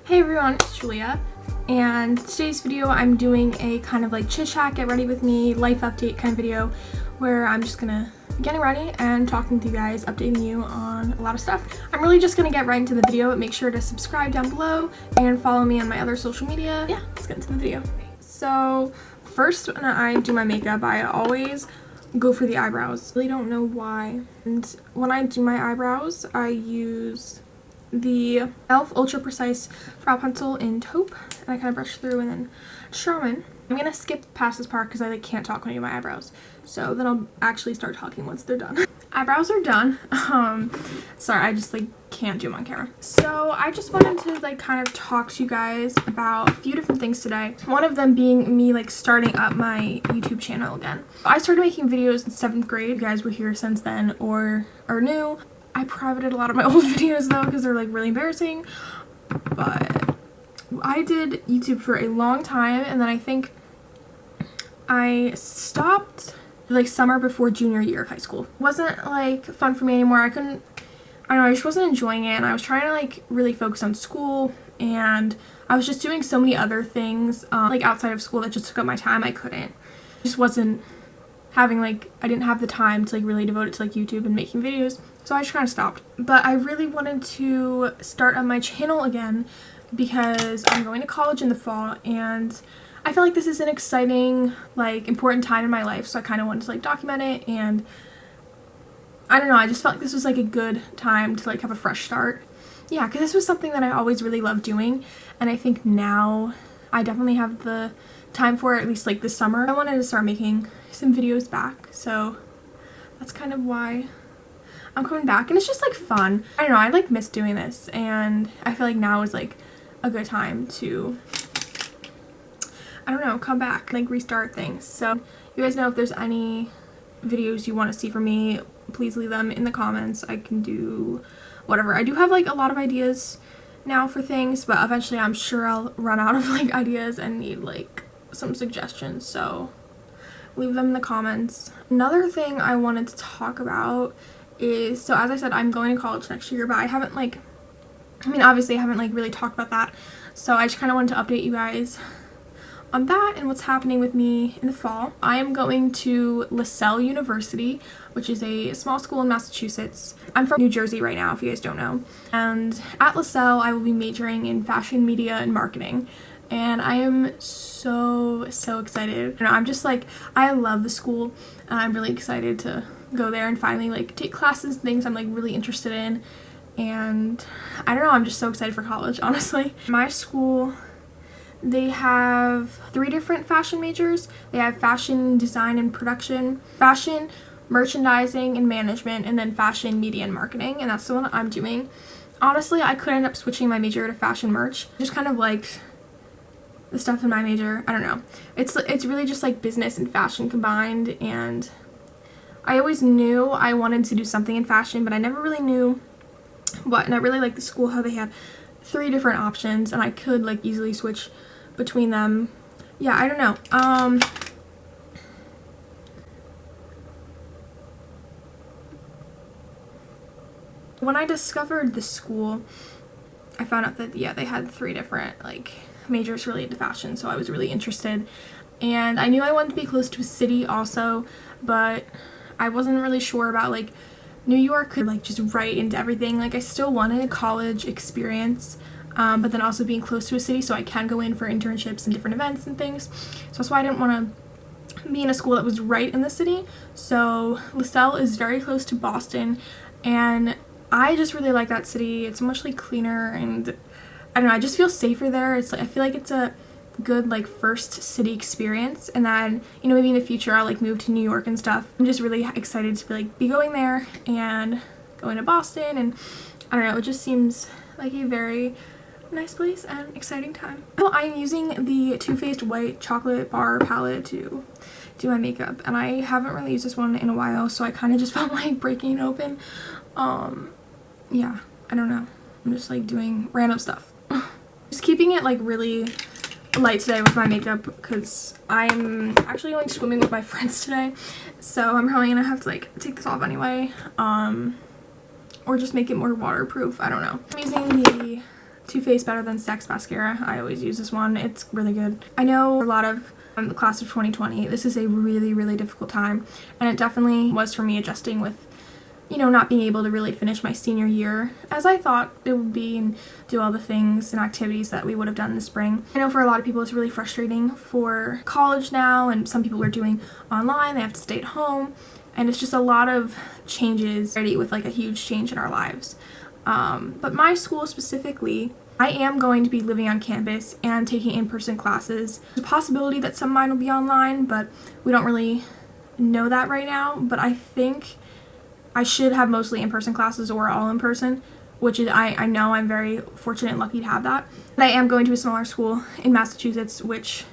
Hey everyone, it's Julia, and today's video I'm doing a kind of like chit chat, get ready with me, life update kind of video where I'm just gonna be getting ready and talking to you guys, updating you on a lot of stuff. I'm really just gonna get right into the video, but make sure to subscribe down below and follow me on my other social media. Yeah, let's get into the video. So first, when I do my makeup, I always go for the eyebrows. I really don't know why. And when I do my eyebrows, I use the e.l.f. Ultra Precise Brow Pencil in taupe, and I kind of brush through and then Shannon. I'm gonna skip past this part because I can't talk when I do my eyebrows, so then I'll actually start talking once they're done. Eyebrows are done. Sorry, I just can't do them on camera. So I just wanted to kind of talk to you guys about a few different things today. One of them being me starting up my YouTube channel again. I started making videos in 7th grade. If you guys were here since then or are new, I privated a lot of my old videos though because they're really embarrassing, but I did YouTube for a long time, and then I think I stopped summer before junior year of high school. It wasn't fun for me anymore. I don't know, I just wasn't enjoying it, and I was trying to really focus on school, and I was just doing so many other things outside of school that just took up my time. I couldn't, just wasn't having I didn't have the time to really devote it to YouTube and making videos. So I just kind of stopped. But I really wanted to start on my channel again because I'm going to college in the fall, and I feel like this is an exciting, important time in my life, so I kind of wanted to document it, and I don't know, I just felt like this was a good time to have a fresh start. Yeah, because this was something that I always really loved doing, and I think now I definitely have the time for it, at least this summer. I wanted to start making some videos back, so that's kind of why I'm coming back, and it's just fun. I don't know, I miss doing this, and I feel like now is a good time to, I don't know, come back, restart things. So you guys know if there's any videos you want to see from me, please leave them in the comments. I can do whatever. I do have a lot of ideas now for things, but eventually I'm sure I'll run out of ideas and need some suggestions, so leave them in the comments. Another thing I wanted to talk about is, so as I said, I'm going to college next year, but I haven't obviously I haven't really talked about that, so I just kind of wanted to update you guys on that and what's happening with me in the fall. I am going to Lasell University, which is a small school in Massachusetts. I'm from New Jersey right now, if you guys don't know, and at Lasell I will be majoring in fashion, media, and marketing, and I am so excited. I'm just I love the school, and I'm really excited to go there and finally take classes, things I'm really interested in, and I don't know, I'm just so excited for college, honestly. My school, they have 3 different fashion majors. They have fashion design and production, fashion merchandising and management, and then fashion media and marketing, and that's the one I'm doing. Honestly, I could end up switching my major to fashion merch. Just kind of liked the stuff in my major. I don't know, it's really just business and fashion combined, and I always knew I wanted to do something in fashion, but I never really knew what, and I really like the school how they have 3 different options, and I could easily switch between them. Yeah, I don't know. When I discovered the school, I found out that, yeah, they had 3 different majors related to fashion, so I was really interested, and I knew I wanted to be close to a city also, but I wasn't really sure about New York could just right into everything. I still wanted a college experience, but then also being close to a city so I can go in for internships and different events and things. So that's why I didn't want to be in a school that was right in the city. So Lasell is very close to Boston, and I just really like that city. It's much cleaner, and I don't know, I just feel safer there. It's I feel like it's a good first city experience, and then maybe in the future I'll move to New York and stuff. I'm just really excited to be going there and going to Boston, and I don't know, it just seems like a very nice place and exciting time. So I'm using the Too Faced White Chocolate Bar palette to do my makeup, and I haven't really used this one in a while, so I kind of just felt breaking it open. Yeah, I don't know, I'm just doing random stuff. Just keeping it really light today with my makeup because I'm actually going swimming with my friends today, so I'm probably gonna have to take this off anyway, or just make it more waterproof. I don't know. I'm using the Too Faced Better Than Sex Mascara. I always use this one. It's really good. I know a lot of the class of 2020, this is a really, really difficult time, and it definitely was for me adjusting with, you know, not being able to really finish my senior year as I thought it would be and do all the things and activities that we would have done in the spring. I know for a lot of people it's really frustrating for college now, and some people are doing online, they have to stay at home, and it's just a lot of changes already with like a huge change in our lives. But my school specifically, I am going to be living on campus and taking in-person classes. There's a possibility that some of mine will be online, but we don't really know that right now. But I think I should have mostly in-person classes or all in person, which is, I know I'm very fortunate and lucky to have that. But I am going to a smaller school in Massachusetts, which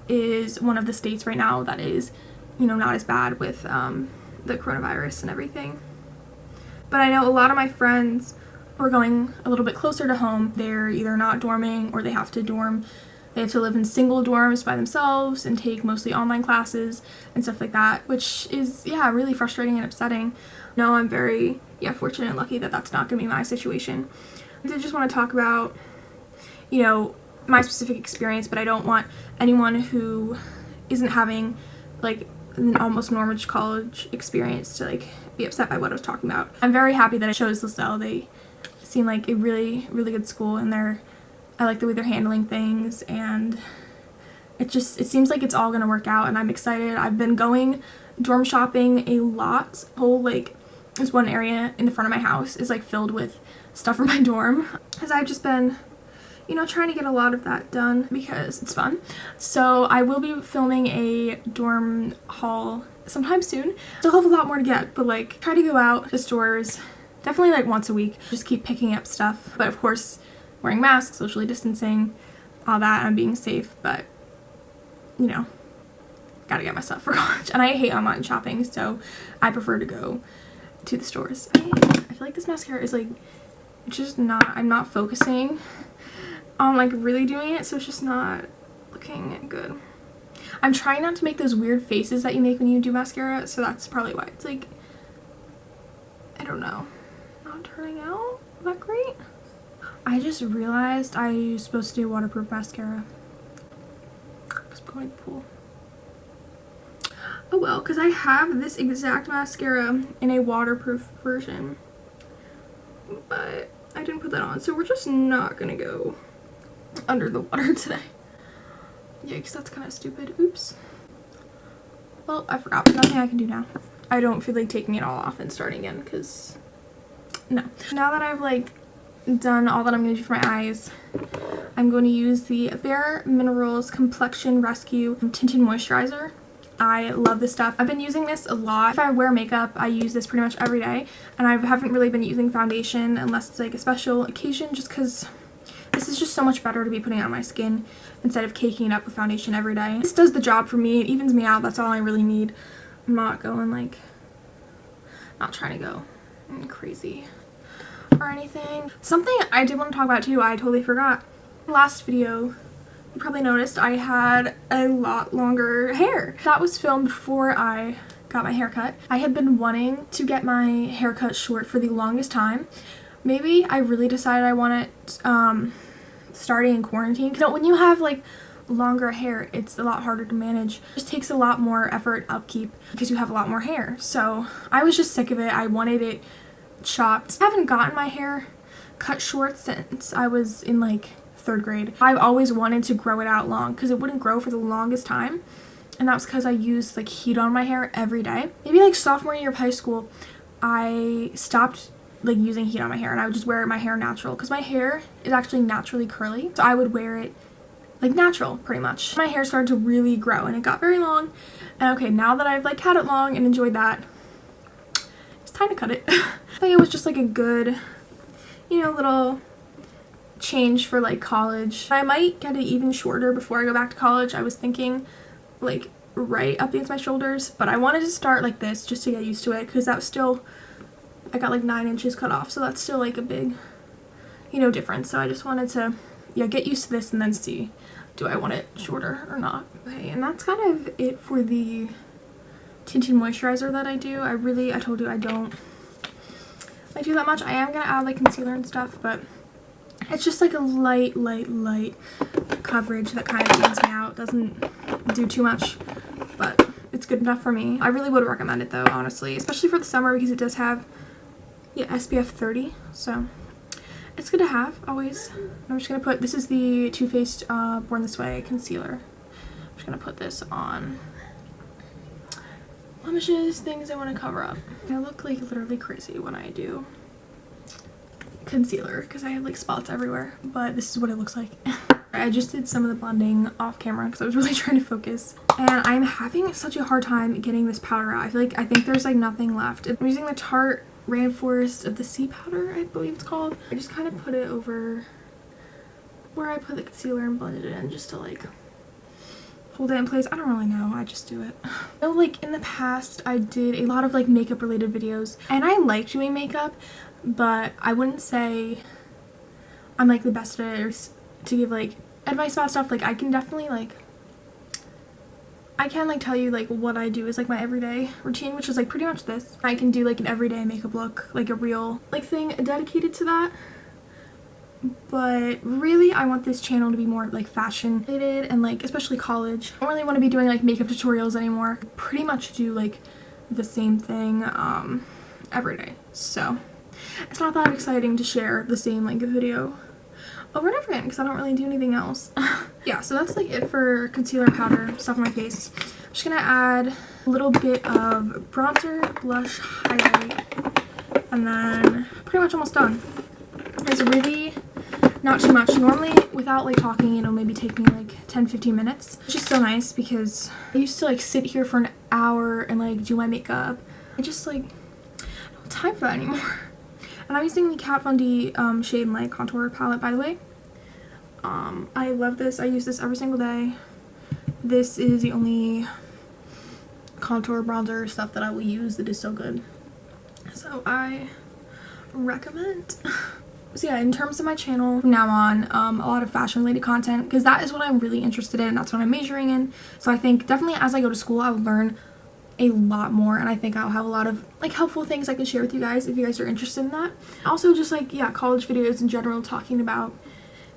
is one of the states right now that is, you know, not as bad with the coronavirus and everything. But I know a lot of my friends are going a little bit closer to home. They're either not dorming or they have to dorm. They have to live in single dorms by themselves and take mostly online classes and stuff like that, which is, yeah, really frustrating and upsetting. No, I'm very, fortunate and lucky that that's not going to be my situation. I just want to talk about, you know, my specific experience, but I don't want anyone who isn't having, like, an almost normal college experience to, like, be upset by what I was talking about. I'm very happy that I chose Lasell. They seem like a really, really good school, and I like the way they're handling things, and it seems like it's all gonna work out, and I'm excited. I've been going dorm shopping a lot. This one area in the front of my house is like filled with stuff for my dorm, because I've just been, you know, trying to get a lot of that done because it's fun. So I will be filming a dorm haul sometime soon. Still have a lot more to get, but like try to go out to stores definitely like once a week. Just keep picking up stuff, but of course wearing masks, socially distancing, all that, and being safe, but you know, gotta get my stuff for college. And I hate online shopping, so I prefer to go to the stores. I feel like this mascara is like just not, I'm not focusing on like really doing it, so it's just not looking good. I'm trying not to make those weird faces that you make when you do mascara, so that's probably why it's like, I don't know, not turning out that great. I just realized I was supposed to do waterproof mascara. Just going to the pool. Oh well, because I have this exact mascara in a waterproof version, but I didn't put that on, so we're just not gonna go under the water today. Yikes, that's kind of stupid. Oops. Well, I forgot. Nothing I can do now. I don't feel like taking it all off and starting again, because no. Now that I've like done all that I'm going to do for my eyes, I'm going to use the Bare Minerals Complexion Rescue Tinted Moisturizer. I love this stuff. I've been using this a lot. If I wear makeup, I use this pretty much every day, and I haven't really been using foundation unless it's like a special occasion, just because this is just so much better to be putting on my skin instead of caking it up with foundation every day. This does the job for me. It evens me out. That's all I really need. I'm not going like, not trying to go crazy or anything. Something I did want to talk about too, I totally forgot. Last video, you probably noticed I had a lot longer hair. That was filmed before I got my hair cut. I had been wanting to get my hair cut short for the longest time. Maybe I really decided I want it starting in quarantine. You know, when you have like longer hair, it's a lot harder to manage. It just takes a lot more effort, upkeep, because you have a lot more hair. So I was just sick of it. I wanted it chopped. I haven't gotten my hair cut short since I was in like 3rd grade. I've always wanted to grow it out long because it wouldn't grow for the longest time, and that was because I used like heat on my hair every day. Maybe like sophomore year of high school, I stopped like using heat on my hair, and I would just wear my hair natural because my hair is actually naturally curly, so I would wear it like natural pretty much. My hair started to really grow and it got very long, and okay, now that I've like had it long and enjoyed that, it's time to cut it. I think it was just like a good, you know, little change for like college. I might get it even shorter before I go back to college. I was thinking like right up against my shoulders, but I wanted to start like this just to get used to it, because that was still, I got like 9 inches cut off, so that's still like a big, you know, difference. So I just wanted to, yeah, get used to this and then see, do I want it shorter or not? Okay, and that's kind of it for the tinted moisturizer that I do. I told you I don't like do that much. I am gonna add like concealer and stuff, but It's just like a light coverage that kind of evens me out. Doesn't do too much, but it's good enough for me. I really would recommend it though, honestly, especially for the summer because it does have, yeah, SPF 30, so it's good to have always. I'm just gonna put, this is the Too Faced Born This Way concealer. I'm just gonna put this on blemishes, things I want to cover up. I look like literally crazy when I do concealer because I have like spots everywhere, but this is what it looks like. I just did some of the blending off camera because I was really trying to focus, and I'm having such a hard time getting this powder out. I think there's like nothing left. I'm using the Tarte Rainforest of the Sea powder, I believe it's called. I just kind of put it over where I put the concealer and blended it in just to like hold it in place. I don't really know, I just do it. I know like in the past I did a lot of like makeup related videos, and I like doing makeup, but I wouldn't say I'm like the best at it or to give like advice about stuff. Like I can definitely like, I can like tell you like what I do is like my everyday routine, which is like pretty much this. I can do like an everyday makeup look, like a real like thing dedicated to that. But really I want this channel to be more like fashion related and like especially college. I don't really want to be doing like makeup tutorials anymore. Pretty much do like the same thing every day. So it's not that exciting to share the same like video over and over again because I don't really do anything else. Yeah, so that's like it for concealer, powder, stuff on my face. I'm just gonna add a little bit of bronzer, blush, highlight, and then pretty much almost done. It's really not too much. Normally without like talking, you know, maybe take me like 10-15 minutes. It's just so nice because I used to like sit here for an hour and like do my makeup. I just like don't have time for that anymore. And I'm using the Kat Von D Shade and Light Contour Palette, by the way. I love this. I use this every single day. This is the only contour bronzer stuff that I will use that is so good. So I recommend. So yeah, in terms of my channel from now on, a lot of fashion related content because that is what I'm really interested in. That's what I'm majoring in. So I think definitely as I go to school, I will learn a lot more, and I think I'll have a lot of like helpful things I can share with you guys if you guys are interested in that. Also just like, yeah, college videos in general talking about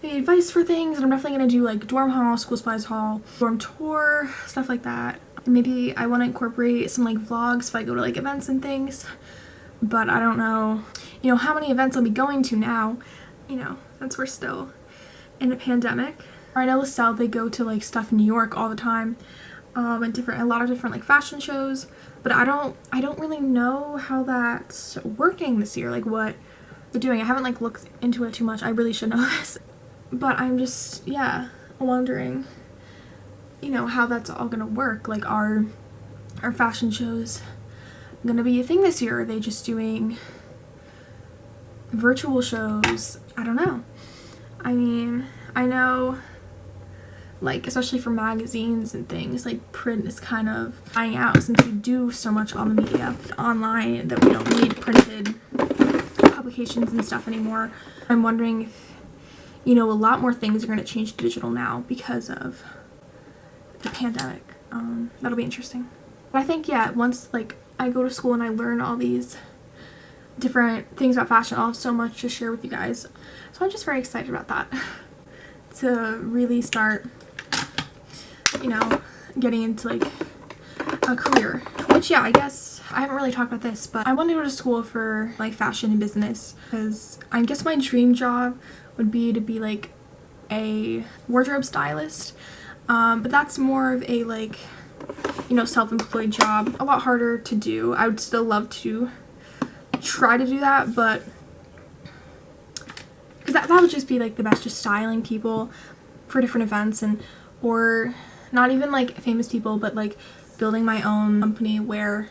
maybe advice for things, and I'm definitely gonna do like dorm haul, school supplies haul, dorm tour, stuff like that. And maybe I want to incorporate some like vlogs if I go to like events and things, but I don't know, you know, how many events I'll be going to now, you know, since we're still in a pandemic. I know Lasell, they go to like stuff in New York all the time. And a lot of different like fashion shows, but I don't really know how that's working this year, like what they're doing. I haven't like looked into it too much. I really should know this, but I'm just, yeah, wondering, you know, how that's all gonna work. Like are fashion shows gonna be a thing this year? Are they just doing virtual shows? I don't know. I mean, I know like especially for magazines and things, like print is kind of dying out since we do so much on the media online that we don't need printed publications and stuff anymore. I'm wondering if, you know, a lot more things are going to change to digital now because of the pandemic. That'll be interesting. But I think, yeah, once like I go to school and I learn all these different things about fashion, I'll have so much to share with you guys. So I'm just very excited about that to really start, you know, getting into like a career, which, yeah, I guess I haven't really talked about this, but I want to go to school for like fashion and business because I guess my dream job would be to be like a wardrobe stylist, but that's more of a like, you know, self-employed job, a lot harder to do. I would still love to try to do that, but because that would just be like the best, just styling people for different events, and or not even like famous people, but like building my own company where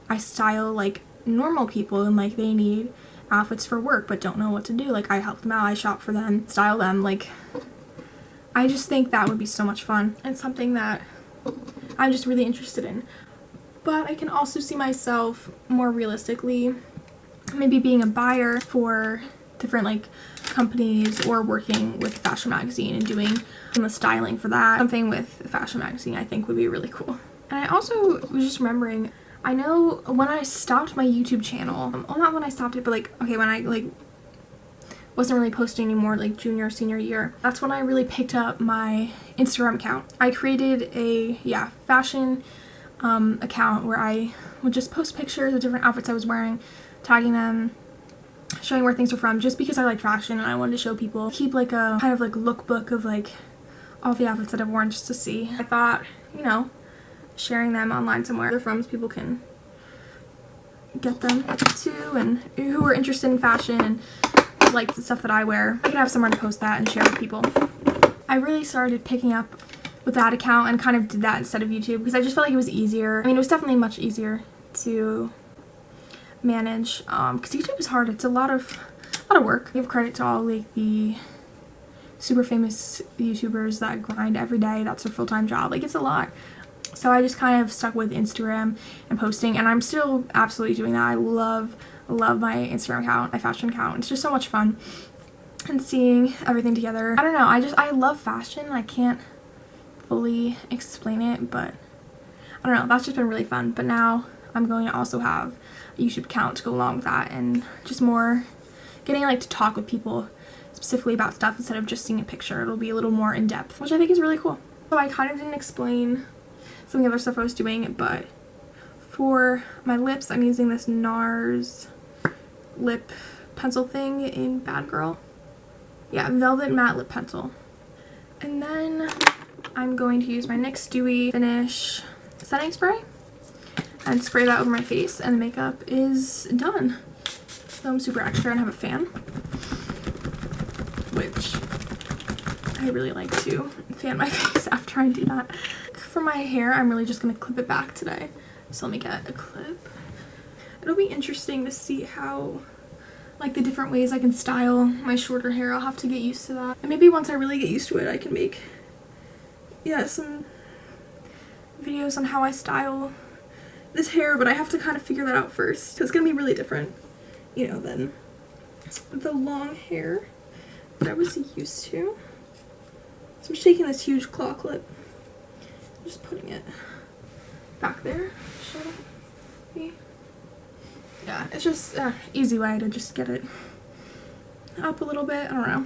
I style like normal people and like they need outfits for work but don't know what to do. Like I help them out, I shop for them, style them. Like I just think that would be so much fun and something that I'm just really interested in. But I can also see myself more realistically maybe being a buyer for different like companies or working with a fashion magazine and doing the styling for that. Something with a fashion magazine I think would be really cool. And I also was just remembering, I know when I stopped my YouTube channel, well, not when I stopped it, but like, okay, when wasn't really posting anymore like junior, senior year. That's when I really picked up my Instagram account. I created a fashion account where I would just post pictures of different outfits I was wearing, tagging them, showing where things are from, just because I like fashion and I wanted to show people, keep like a kind of like lookbook of like all the outfits that I've worn just to see. I thought, you know, sharing them online somewhere they're from so people can get them too, and who are interested in fashion and like the stuff that I wear, I could have somewhere to post that and share with people. I really started picking up with that account and kind of did that instead of YouTube because I just felt like it was easier. I mean, it was definitely much easier to manage because YouTube is hard. It's a lot of work. I give credit to all like the super famous YouTubers that grind every day. That's their full-time job. Like, it's a lot. So I just kind of stuck with Instagram and posting, and I'm still absolutely doing that. I love my Instagram account, my fashion account. It's just so much fun and seeing everything together. I don't know, I love fashion. I can't fully explain it, but I don't know, that's just been really fun. But now I'm going to also have a YouTube account to go along with that, and just more getting like to talk with people specifically about stuff instead of just seeing a picture. It'll be a little more in depth, which I think is really cool. So I kind of didn't explain some of the other stuff I was doing, but for my lips, I'm using this NARS lip pencil thing in Bad Girl. Yeah, Velvet Matte Lip Pencil. And then I'm going to use my NYX Dewy Finish setting spray and spray that over my face, and the makeup is done. So I'm super extra and have a fan, which I really like to fan my face after I do that. For my hair, I'm really just going to clip it back today. So let me get a clip. It'll be interesting to see how, like, the different ways I can style my shorter hair. I'll have to get used to that. And maybe once I really get used to it, I can make, yeah, some videos on how I style this hair, but I have to kind of figure that out first. So it's going to be really different, you know, than the long hair that I was used to. So I'm just taking this huge claw clip, just putting it back there. Yeah, it's just an easy way to just get it up a little bit. I don't know.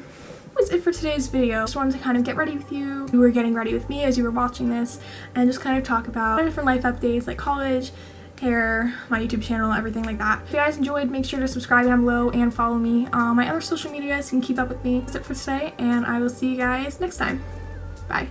That was it for today's video. Just wanted to kind of get ready with you. You were getting ready with me as you were watching this, and just kind of talk about different life updates like college, hair, my YouTube channel, everything like that. If you guys enjoyed, make sure to subscribe down below and follow me on my other social media so you can keep up with me. That's it for today, and I will see you guys next time. Bye.